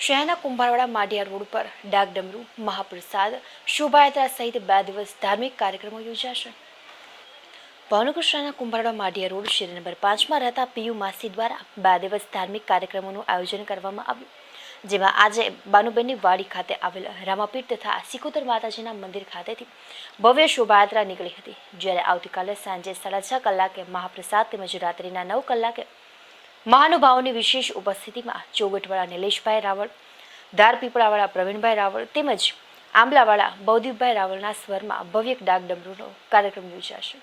શહેરના કુંભારવાડા માઢિયા રોડ પર ડાકડમરૂ, મહાપ્રસાદ, શોભાયાત્રા સહિત 2 દિવસ ધાર્મિક કાર્યક્રમો યોજાશે। ભાવનગર શહેરના કુંભારવાડા માઢિયા રોડ શેરી નંબર 5માં રહેતા પીયુ માસી દ્વારા 2 દિવસ ધાર્મિક કાર્યક્રમોનું આયોજન કરવામાં આવ્યું, જેમાં આજે બાનુબેનની વાડી ખાતે આવેલ રામાપીર તથા સિકોતર માતાજીના મંદિર ખાતેથી ભવ્ય શોભાયાત્રા નીકળી હતી, જ્યારે આવતીકાલે સાંજે 6:30 કલાકે મહાપ્રસાદ તેમજ રાત્રિના 9 કલાકે મહાનુભાવોની વિશેષ ઉપસ્થિતિમાં ચોગટવાળા નિલેશભાઈ રાવળ, ધારપીપળાવાળા પ્રવીણભાઈ રાવળ તેમજ આંબલાવાળા બૌદ્ધિકભાઈ રાવળના સ્વરમાં ભવ્ય ડાકડમરૂનો કાર્યક્રમ યોજાશે।